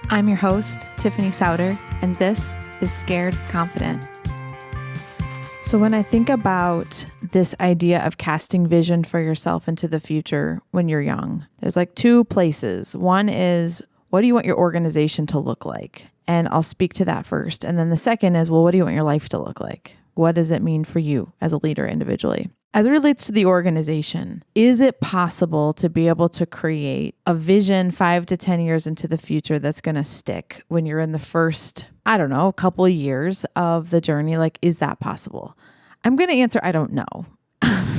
I'm your host, Tiffany Souter, and this is Scared Confident. So when I think about this idea of casting vision for yourself into the future when you're young, there's like two places. One is, what do you want your organization to look like? And I'll speak to that first. And then the second is, well, what do you want your life to look like? What does it mean for you as a leader individually? As it relates to the organization, is it possible to be able to create a vision 5 to 10 years into the future that's going to stick when you're in the first, couple of years of the journey? Like, is that possible? I'm going to answer, I don't know,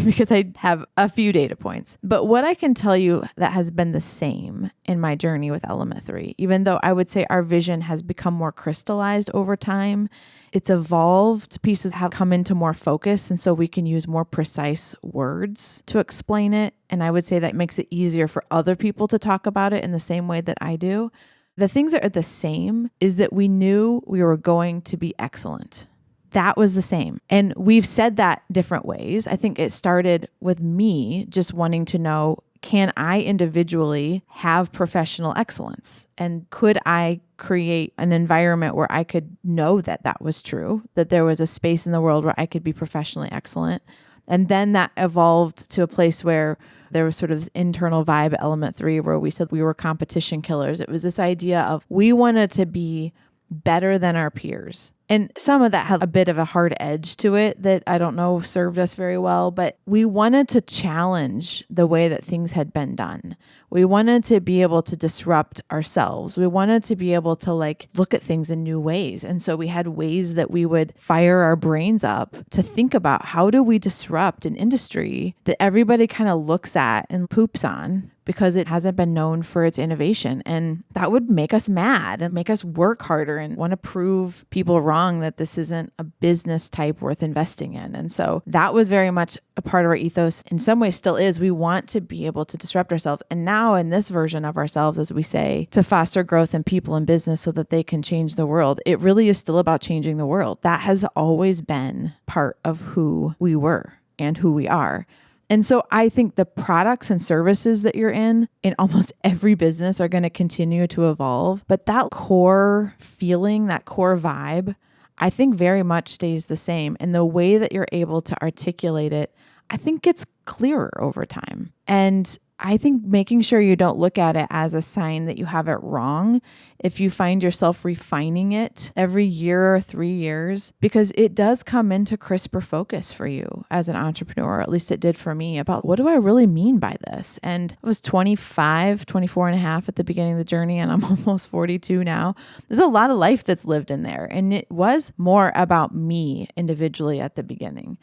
because I have a few data points. But what I can tell you that has been the same in my journey with Element 3, even though I would say our vision has become more crystallized over time, it's evolved, pieces have come into more focus, and so we can use more precise words to explain it. And I would say that makes it easier for other people to talk about it in the same way that I do. The things that are the same is that we knew we were going to be excellent. That was the same. And we've said that different ways. I think it started with me just wanting to know, can I individually have professional excellence? And could I create an environment where I could know that that was true, that there was a space in the world where I could be professionally excellent? And then that evolved to a place where there was sort of internal vibe at Element 3 where we said we were competition killers. It was this idea of we wanted to be better than our peers. And some of that had a bit of a hard edge to it that I don't know served us very well, but we wanted to challenge the way that things had been done. We wanted to be able to disrupt ourselves. We wanted to be able to look at things in new ways. And so we had ways that we would fire our brains up to think about how do we disrupt an industry that everybody kind of looks at and poops on because it hasn't been known for its innovation. And that would make us mad and make us work harder and want to prove people wrong that this isn't a business type worth investing in. And so that was very much a part of our ethos. In some ways still is. We want to be able to disrupt ourselves. And now in this version of ourselves, as we say, to foster growth in people and business so that they can change the world, it really is still about changing the world. That has always been part of who we were and who we are. And so I think the products and services that you're in almost every business are going to continue to evolve. But that core feeling, that core vibe, I think very much stays the same. And the way that you're able to articulate it, I think gets clearer over time. And I think making sure you don't look at it as a sign that you have it wrong if you find yourself refining it every year or 3 years, because it does come into crisper focus for you as an entrepreneur, or at least it did for me, about what do I really mean by this? And I was 24 and a half at the beginning of the journey, and I'm almost 42 now. There's a lot of life that's lived in there. And it was more about me individually at the beginning.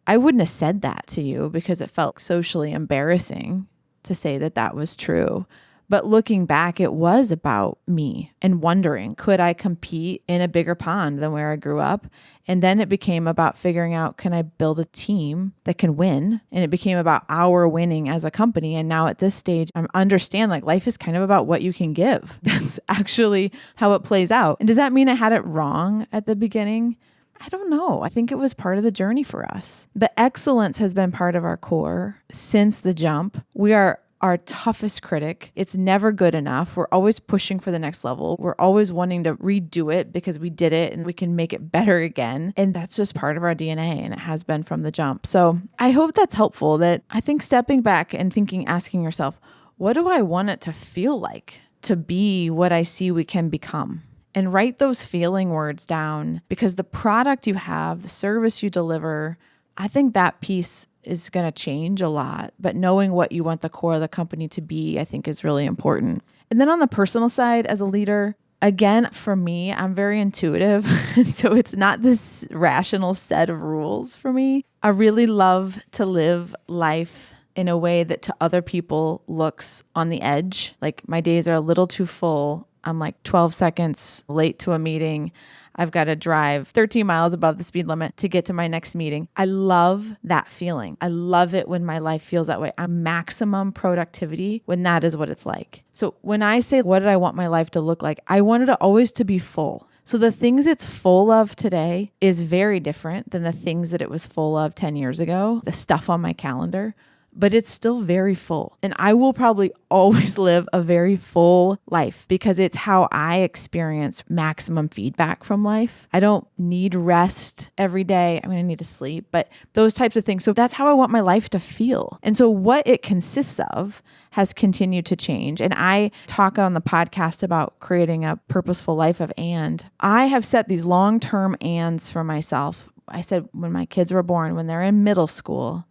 I wouldn't have said that to you because it felt socially embarrassing to say that that was true. But looking back, it was about me and wondering, could I compete in a bigger pond than where I grew up? And then it became about figuring out, can I build a team that can win? And it became about our winning as a company. And now at this stage, I understand life is kind of about what you can give. That's actually how it plays out. And does that mean I had it wrong at the beginning? I don't know. I think it was part of the journey for us. But excellence has been part of our core since the jump. We are our toughest critic. It's never good enough. We're always pushing for the next level. We're always wanting to redo it because we did it and we can make it better again. And that's just part of our DNA, and it has been from the jump. So I hope that's helpful, that I think stepping back and asking yourself, what do I want it to feel like to be what I see we can become? And write those feeling words down, because the product you have, the service you deliver, I think that piece is going to change a lot. But knowing what you want the core of the company to be, I think is really important. And then on the personal side, as a leader, again, for me, I'm very intuitive. And so it's not this rational set of rules for me. I really love to live life in a way that to other people looks on the edge. Like my days are a little too full. I'm 12 seconds late to a meeting. I've got to drive 13 miles above the speed limit to get to my next meeting. I love that feeling. I love it when my life feels that way. I'm maximum productivity when that is what it's like. So when I say, what did I want my life to look like? I wanted it always to be full. So the things it's full of today is very different than the things that it was full of 10 years ago, the stuff on my calendar. but it's still very full. And I will probably always live a very full life because it's how I experience maximum feedback from life. I don't need rest every day. I need to sleep, but those types of things. So that's how I want my life to feel. And so what it consists of has continued to change. And I talk on the podcast about creating a purposeful life of and. I have set these long-term ands for myself. I said when my kids were born, when they're in middle school,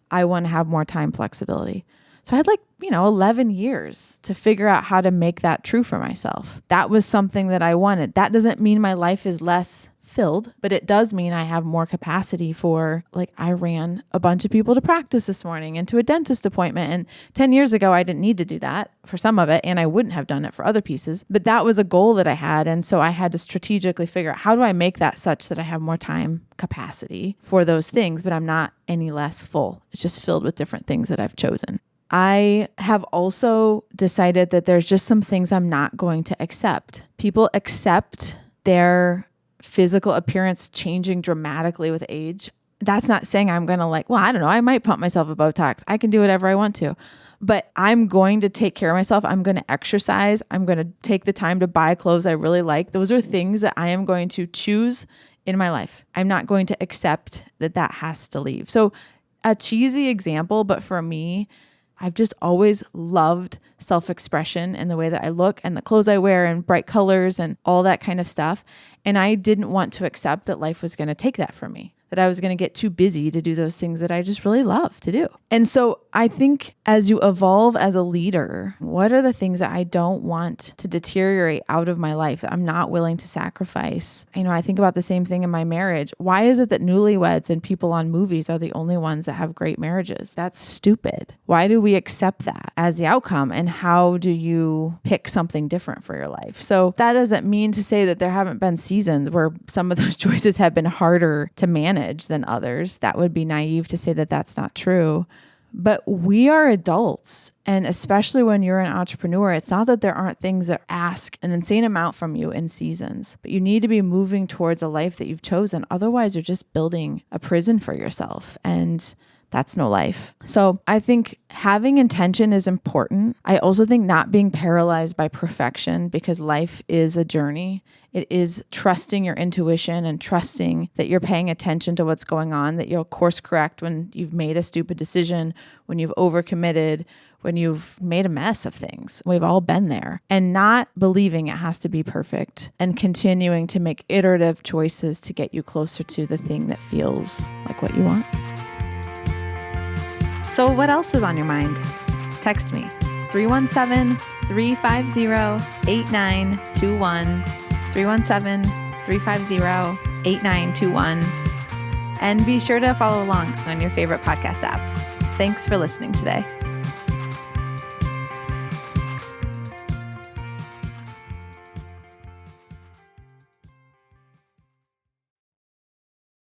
I want to have more time flexibility. So I had 11 years to figure out how to make that true for myself. That was something that I wanted. That doesn't mean my life is less filled, but it does mean I have more capacity for, I ran a bunch of people to practice this morning and to a dentist appointment. And 10 years ago, I didn't need to do that for some of it, and I wouldn't have done it for other pieces. But that was a goal that I had. And so I had to strategically figure out, how do I make that such that I have more time capacity for those things, but I'm not any less full. It's just filled with different things that I've chosen. I have also decided that there's just some things I'm not going to accept. People accept their physical appearance changing dramatically with age. That's not saying I'm going to I might pump myself with Botox. I can do whatever I want to, but I'm going to take care of myself. I'm going to exercise. I'm going to take the time to buy clothes I really like. Those are things that I am going to choose in my life. I'm not going to accept that has to leave. So a cheesy example, but for me, I've just always loved self-expression and the way that I look and the clothes I wear and bright colors and all that kind of stuff. And I didn't want to accept that life was going to take that from me, that I was going to get too busy to do those things that I just really love to do. And so I think as you evolve as a leader, what are the things that I don't want to deteriorate out of my life that I'm not willing to sacrifice? I think about the same thing in my marriage. Why is it that newlyweds and people on movies are the only ones that have great marriages? That's stupid. Why do we accept that as the outcome? And how do you pick something different for your life? So that doesn't mean to say that there haven't been seasons where some of those choices have been harder to manage than others. That would be naive to say that that's not true. But we are adults. And especially when you're an entrepreneur, it's not that there aren't things that ask an insane amount from you in seasons, but you need to be moving towards a life that you've chosen. Otherwise, you're just building a prison for yourself. And that's no life. So I think having intention is important. I also think not being paralyzed by perfection, because life is a journey. It is trusting your intuition and trusting that you're paying attention to what's going on, that you'll course correct when you've made a stupid decision, when you've overcommitted, when you've made a mess of things. We've all been there. And not believing it has to be perfect and continuing to make iterative choices to get you closer to the thing that feels like what you want. So what else is on your mind? Text me, 317-350-8921, 317-350-8921. And be sure to follow along on your favorite podcast app. Thanks for listening today.